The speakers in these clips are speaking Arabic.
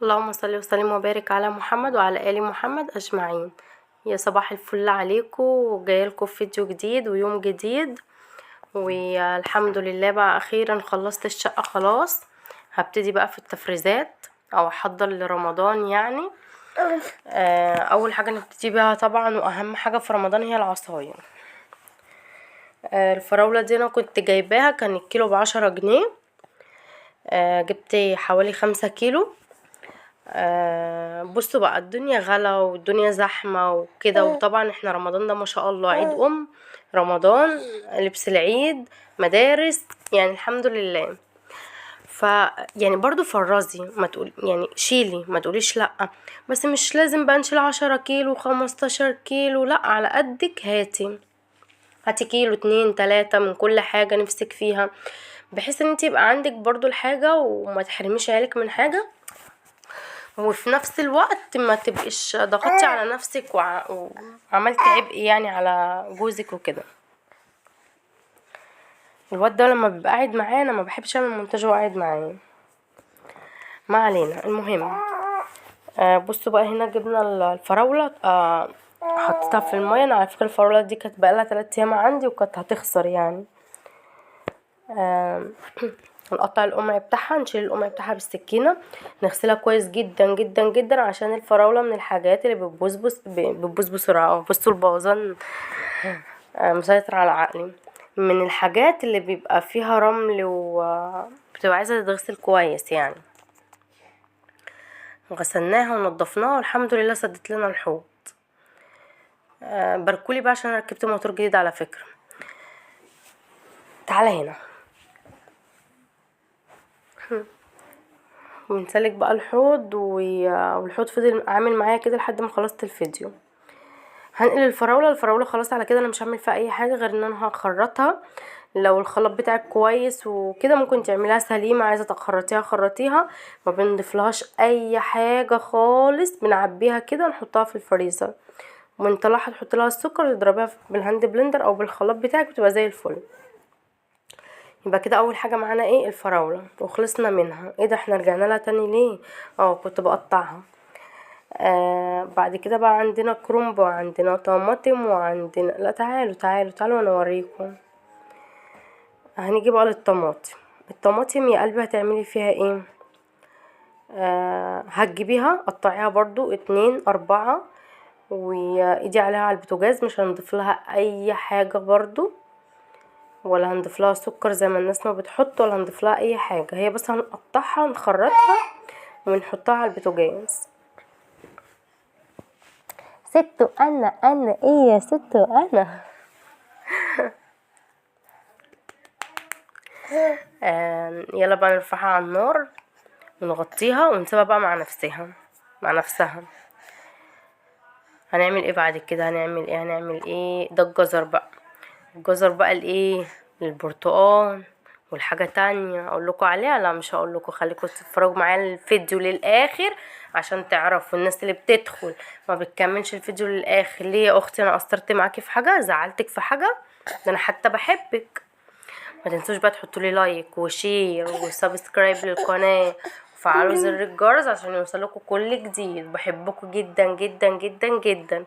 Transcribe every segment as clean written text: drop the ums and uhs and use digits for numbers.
اللهم صل وسلم وبارك على محمد وعلى آل محمد أجمعين. يا صباح الفل عليكم، وجايلكم في فيديو جديد ويوم جديد. والحمد لله بقى أخيرا خلصت الشقة خلاص. هبتدي بقى في التفريزات أو أحضر لرمضان يعني. أول حاجة نبتدي بيها طبعا وأهم حاجة في رمضان هي العصاير. الفراولة دي أنا كنت جايباها، كان الكيلو ب10 جنيه. جبت حوالي 5 كيلو. بصوا بقى، الدنيا غلا والدنيا زحمة وكده، وطبعا احنا رمضان ده ما شاء الله عيد رمضان، لبس العيد، مدارس، يعني الحمد لله. ف يعني برضو فرزي، ما تقول يعني شيلي، ما تقوليش لا، بس مش لازم بقى نشيل 10 كيلو 15 كيلو، لا، على قدك هاتي كيلو 2 3 من كل حاجة نفسك فيها، بحيث ان انت يبقى عندك برضو الحاجة وما تحرميش عيالك من حاجة، وفي نفس الوقت ما تبقيش ضغطتي على نفسك وعملتي عبء يعني على جوزك وكده. الواد ده لما بيبقى قاعد معايا انا ما بحبش اعمل مونتاج وهو قاعد معايا، ما علينا. المهم، بصوا بقى، هنا جبنا الفراولة، حطيتها في المية. انا على فكرة الفراولة دي كانت بقالها 3 ايام عندي وكانت هتخسر يعني. نقطع القمع بتاعها، نشيل القمع بتاعها بالسكينه، نغسلها كويس جدا جدا جدا، عشان الفراوله من الحاجات اللي بتبوظ بسرعه. بصوا البوظان مسيطر على عقلي. من الحاجات اللي بيبقى فيها رمل بتبقى عايزه تتغسل كويس يعني. غسلناها ونضفناها والحمد لله سدت لنا الحوض. باركولي بقى عشان ركبت موتور جديد على فكره. تعالى هنا. ونسلك بقى الحوض والحوض فضل عامل معايا كده لحد ما خلصت الفيديو. هنقل الفراولة خلاص على كده، انا مش هعمل فيها اي حاجة غير ان انا هخرطها. لو الخلاط بتاعك كويس وكده ممكن تعمليها سليمة، عايزة تخرطيها خرطيها، ما بنضيفلهاش اي حاجة خالص، بنعبيها كده ونحطها في الفريزر، وبنطلعها تحط لها السكر تضربيها بالهاند بلندر او بالخلاط بتاعك، بتبقى زي الفل. يبقى كده اول حاجه معانا ايه؟ الفراوله، وخلصنا منها. ايه ده، احنا رجعنا لها تاني ليه؟ كنت بقطعها. بعد كده بقى عندنا كرنب وعندنا طماطم وعندنا، لا، تعالوا وانا اوريكم. هنيجي بقى للطماطم. الطماطم يا قلبي هتعملي فيها ايه؟ هتجيبيها قطعيها برضو 2 4، وايدي عليها على البوتاجاز، مش هنضيف لها اي حاجه برضو، ولا هنضيف لها سكر زي ما الناس ما بتحط، ولا هنضيف لها اي حاجه. هي بس هنقطعها نخرطها ونحطها على البوتاجاز. ستو انا ايه يا ستو انا. يلا بقى نرفعها على النار ونغطيها ونسيبها بقى مع نفسها. هنعمل ايه بعد كده؟ هنعمل ايه؟ ده الجزر بقى الايه، البرتقال والحاجة تانية اقول لكم عليها؟ لا، مش هقول لكم، خليكم تتفرجوا معايا الفيديو للاخر عشان تعرفوا. الناس اللي بتدخل ما بتكملش الفيديو للاخر، ليه يا اختي؟ انا قصرت معاكي في حاجة؟ زعلتك في حاجة؟ ده انا حتى بحبك. ما تنسوش بقى تحطوا لي لايك وشير وسبسكرايب للقناه، وفعلوا زر الجرس عشان يوصلكوا كل جديد. بحبكم جدا جدا جدا جدا،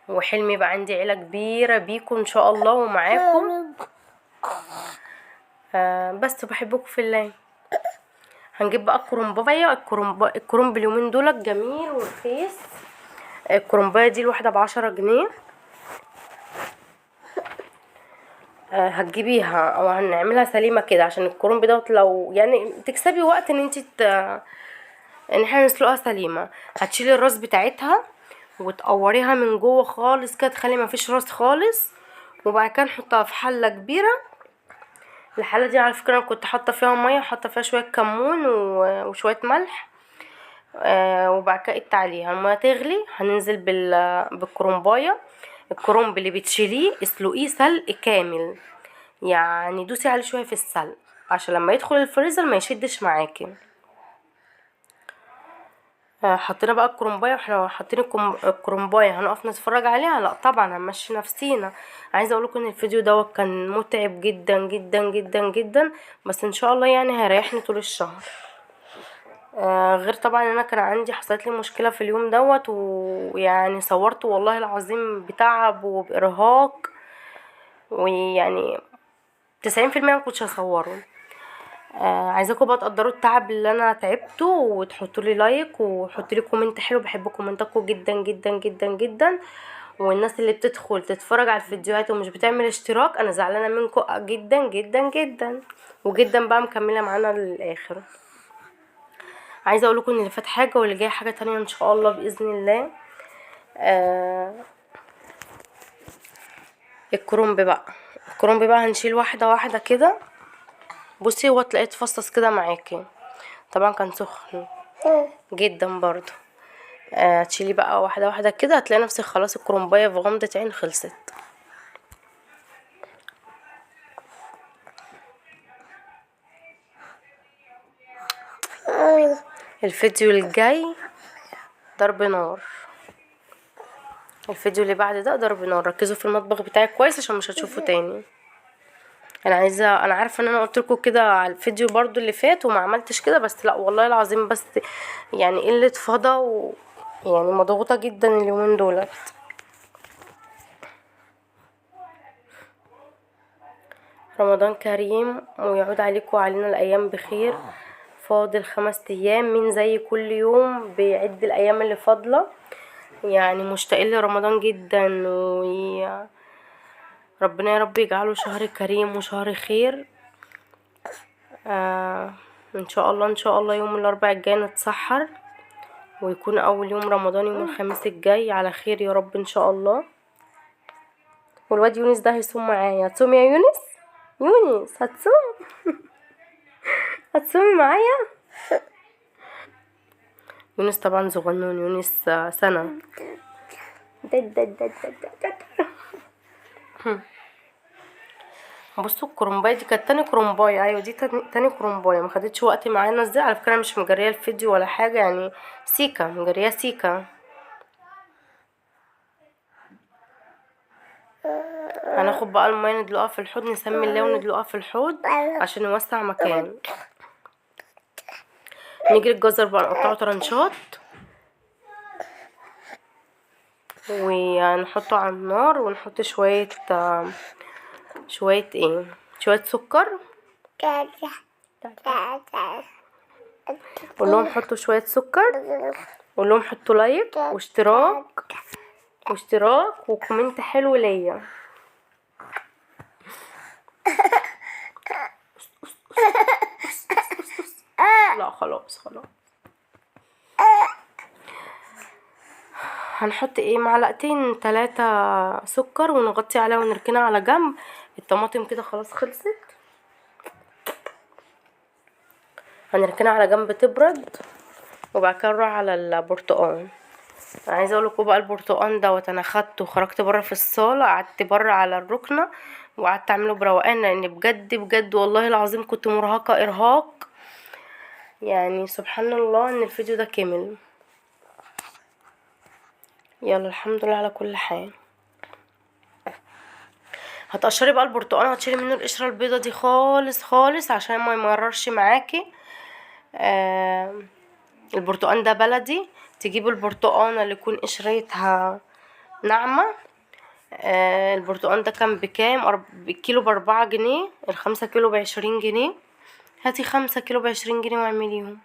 وحلمي بقى عندي عيله كبيره بيكم ان شاء الله ومعاكم. بس بحبكم في الله. هنجيب بقى الكرنبايه. الكرنب اليومين دول جميل ورخيص. الكرنبايه دي الواحده ب10 جنيه. هتجيبيها او هنعملها سليمه كده، عشان الكرنب دوت لو يعني تكسبي وقت ان ان احنا نسلقها سليمه. هتشيلي الراس بتاعتها وتقوريها من جوه خالص كده، تخلي ما فيش راس خالص، وبعد كده نحطها في حله كبيره. الحله دي على فكره انا كنت حاطه فيها ميه وحاطه فيها شويه كمون وشويه ملح. وبعد كده قلت عليها لما تغلي هننزل بالكرنبايه. الكرنب اللي بتشيليه اسلقيه سلق كامل، يعني دوسي عليه شويه في السلق عشان لما يدخل الفريزر ما يشدش معاكي. حطينا بقى الكرنبايه، واحنا حاطين الكرنبايه هنقف نتفرج عليها؟ لا طبعا، هنمشي نفسينا. عايزه اقولكم ان الفيديو دوت كان متعب جدا جدا جدا جدا، بس ان شاء الله يعني هيريحني طول الشهر. غير طبعا ان انا كان عندي حصلت لي مشكله في اليوم دوت، ويعني صورت والله العظيم بتعب وبارهاق، ويعني 90% ما كنتش هصوره. عايزاكم بقى تقدروا التعب اللي انا تعبته، وتحطوا لي لايك وحطوا لي كومنت حلو، بحب كومنتاتكم جدا جدا جدا جدا. والناس اللي بتدخل تتفرج على الفيديوهات ومش بتعمل اشتراك، انا زعلانه منكم جدا جدا جدا وجدا بقى، مكمله معانا للاخر. عايزه اقول لكم ان اللي فات حاجه واللي جاي حاجه تانية ان شاء الله باذن الله. الكرنب بقى، الكرنب بقى هنشيل واحده واحده كده. بصي هو تلاقيه اتفصص كده معاكي، طبعا كان سخن جدا برضو. تشيلي بقى واحده واحده كده، هتلاقي نفسك خلاص الكرنبايه في غمضه عين خلصت. الفيديو الجاي ضرب نار، الفيديو اللي بعد ده ضرب نار. ركزوا في المطبخ بتاعي كويس عشان مش هتشوفوا تاني. انا عارفه ان انا قلت لكم كده على الفيديو برضو اللي فات وما عملتش كده، بس لا والله العظيم، بس يعني قله فضا يعني مضغوطه جدا اليومين دولت. رمضان كريم ويعود عليكم وعلينا الايام بخير. فاضل 5 ايام، من زي كل يوم بيعد الايام اللي فاضله، يعني مشتاقين لرمضان جدا، ربنا يا رب يجعله شهر كريم وشهر خير. ان شاء الله ان شاء الله يوم الاربعاء الجاي نتسحر، ويكون اول يوم رمضان يوم الخميس الجاي على خير يا رب ان شاء الله. والواد يونس ده هيصوم معايا. هتصوم يا يونس؟ يونس هتصوم؟ هتصومي معايا؟ يونس طبعا صغنون، يونس سنة. بصوا الكرومبايه دي كانت تاني كرومبايه، ايوه دي تاني كرومبايه، ما خدتش وقت معانا ازاي على فكره. مش مجريه الفيديو ولا حاجه، يعني سيكا مجريه سيكا. هناخد بقى الميه ندلقها في الحوض، نسمي الله وندلقها في الحوض عشان نوسع مكان. نيجي الجزر بقى نقطعه طرنشات ونحطه على النار، ونحط شويه شويه سكر. قول لهم حطوا شويه سكر، قول لهم حطوا لايك واشتراك وكومنت حلو ليا. لا خلاص. هنحط معلقتين 3 سكر ونغطي عليها ونركنها على جنب. الطماطم كده خلاص خلصت، هنركنها على جنب تبرد، وبعد كده نروح على البرتقال. عايزه اقول لكم بقى البرتقال دوت انا خدته وخرجت بره في الصاله، قعدت بره على الركنه وقعدت اعمله بروقان، لان بجد بجد والله العظيم كنت مرهقه ارهاق، يعني سبحان الله ان الفيديو ده كمل. يلا الحمد لله على كل حال. هتقشري بقى البرتقال، هتشيلي منه القشره البيضه دي خالص خالص عشان ما يمررش معاكي. البرتقال ده بلدي، تجيبوا البرتقانه اللي يكون قشرتها ناعمه. البرتقال ده كان بكام؟ الكيلو ب4 جنيه، ال5 كيلو ب20 جنيه. هاتي 5 كيلو ب20 جنيه واعمليهم.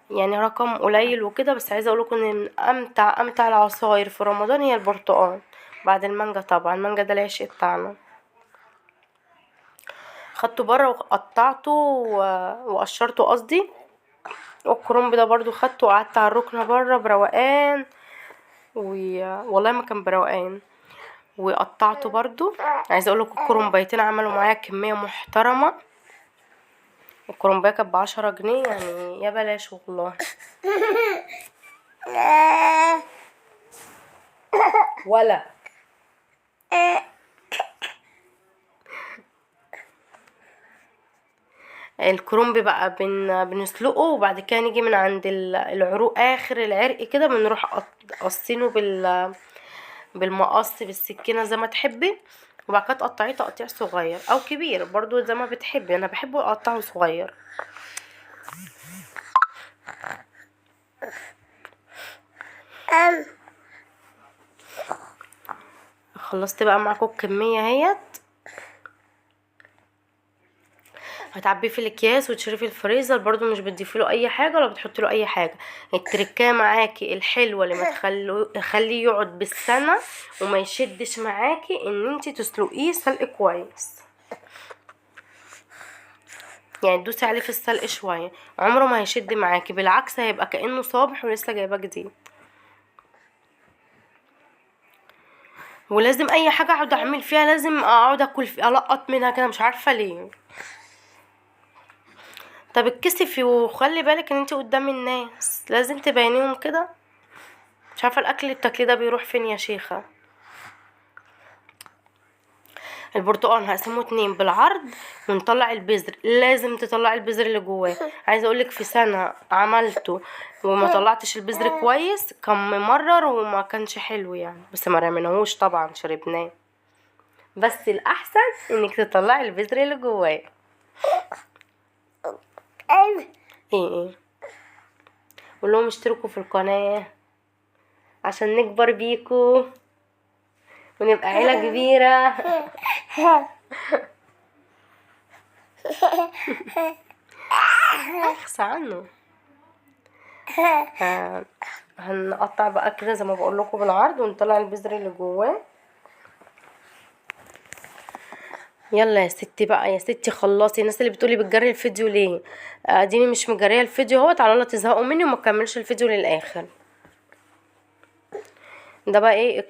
يعني رقم قليل وكده، بس عايزه اقولكم ان من امتع العصاير في رمضان هي البرتقال، بعد المانجا طبعا. المانجا ده العشق بتاعنا. خدته بره وقطعته وقشرته قصدي، والكرنب ده برضو خدته وقعدت على الركنه بره بروقان، والله ما كان بروقان. وقطعته برضو. عايزه اقولكم الكرنبايتين عملوا معايا كميه محترمه. الكرنبايه كانت ب10 جنيه، يعني يا بلاش والله. ولا الكرنب بقى بنسلقه، وبعد كده نيجي من عند العروق اخر العرق كده بنروح قصينه بالمقص بالسكينه زي ما تحبي، وبعد كده تقطعيه تقطيع صغير او كبير برضو زي ما بتحبي. انا بحبه اقطعه صغير. خلصت بقى معاكم الكميه اهيت. هتعبيه في الاكياس وتشيليه في الفريزر، برضو مش بتضيفي له اي حاجه ولا بتحطي له اي حاجه. التركه معاكي الحلوه اللي ما تخليه يقعد بالسنه وما يشدش معاكي ان انتي تسلقيه سلق كويس. يعني تدوسي عليه في السلق شويه، عمره ما هيشد معاكي، بالعكس هيبقى كانه صابح ولسه جايباه جديد. ولازم اي حاجه اقعد اعمل فيها لازم اقعد اكل فيها القط منها كده، مش عارفه ليه. طب اتكسفي وخلي بالك ان انت قدام الناس لازم تبينيهم كده. مش عارفه الاكل اللي بتاكليه ده بيروح فين يا شيخه. البرتقال هقسمه 2 بالعرض ونطلع البذر، لازم تطلعي البذر اللي جواه. عايزه اقولك في سنه عملته وما طلعتش البذر كويس، كان ممرر وما كانش حلو يعني، بس ما رميناهوش طبعا، شربناه. بس الاحسن انك تطلعي البذر اللي جواه. ايه قول لهم اشتركوا في القناه عشان نكبر بيكو ونبقى عيله كبيره. اخس عنه. هنقطع بقى كده زي ما بقول لكم بالعرض ونطلع البذر اللي جواه. يلا يا ستي بقى، يا ستي خلصي. الناس اللي بتقولي بتجري الفيديو ليه، اديني مش مجريه الفيديو اهوت، على الله تزهقوا مني وما تكملش الفيديو للاخر. ده بقى ايه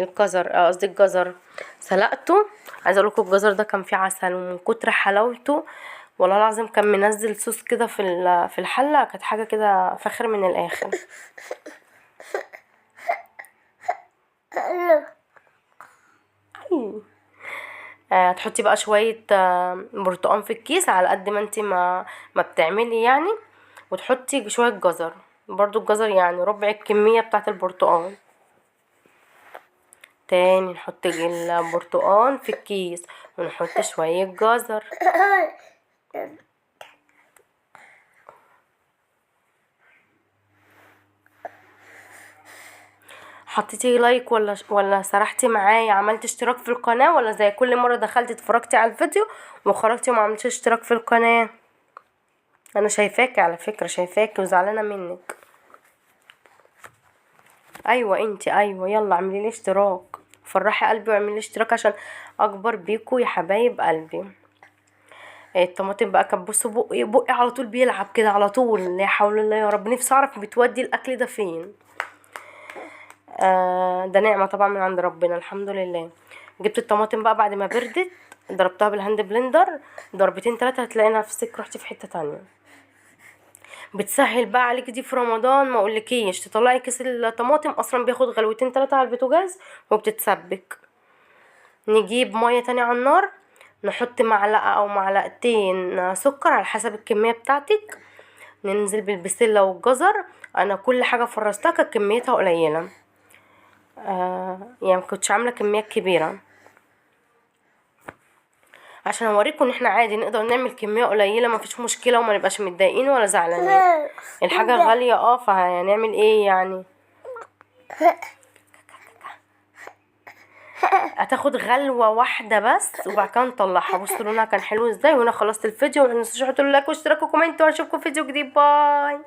الجزر، قصدي الجزر سلقته. عايزه اقول لكم الجزر ده كان فيه عسل، ومن كتر حلاوته والله العظيم كان منزل صوص كده في الحله، كانت حاجه كده فاخر من الاخر. هتحطي بقى شويه برتقان في الكيس على قد ما انتي ما بتعملي يعني، وتحطي شويه جزر، برضو الجزر يعني ربع الكميه بتاعه البرتقان. تاني نحط البرتقان في الكيس ونحط شويه جزر. حطيتي لايك ولا سرحتي معايا، عملتي اشتراك في القناه، ولا زي كل مره دخلتي اتفرجتي على الفيديو وخرجتي وما عملتيش اشتراك في القناه؟ انا شايفاكي على فكره، شايفاكي وزعلانه منك. ايوه انتي، ايوه يلا اعملي لي اشتراك، فرحي قلبي واعملي لي اشتراك عشان اكبر بيكو يا حبايب قلبي. الطماطم بقى كان بصوا بقي على طول بيلعب كده على طول، لا حول الله يا رب، نفسي اعرف بتودي الاكل ده فين. ده نعمه طبعا من عند ربنا، الحمد لله. جبت الطماطم بقى بعد ما بردت، ضربتها بالهاند بلندر ضربتين 3، هتلاقي نفسك رحتي في حته تانية. بتسهل بقى عليكي دي في رمضان، ما اقولكيش تطلعي كيس الطماطم اصلا بياخد غلوتين 3 على البوتاجاز وبتتسبك. نجيب ميه تانية على النار، نحط معلقه او معلقتين سكر على حسب الكميه بتاعتك، ننزل بالبسله والجزر. انا كل حاجه فرستها كانت كميتها قليله، يعني مكنتش عامله كميات كبيره عشان اوريكم ان احنا عادي نقدر نعمل كميه قليله، ما فيش مشكله، وما نبقاش متضايقين ولا زعلانين. الحاجه غاليه فهنعمل ايه يعني. هتاخد غلوه واحده بس وبعد كده نطلعها. بصوا لونها كان حلو ازاي. وانا خلصت الفيديو، ما تنسوش تحطوا لايك واشتراك وكومنت، واشوفكم فيديو جديد. باي.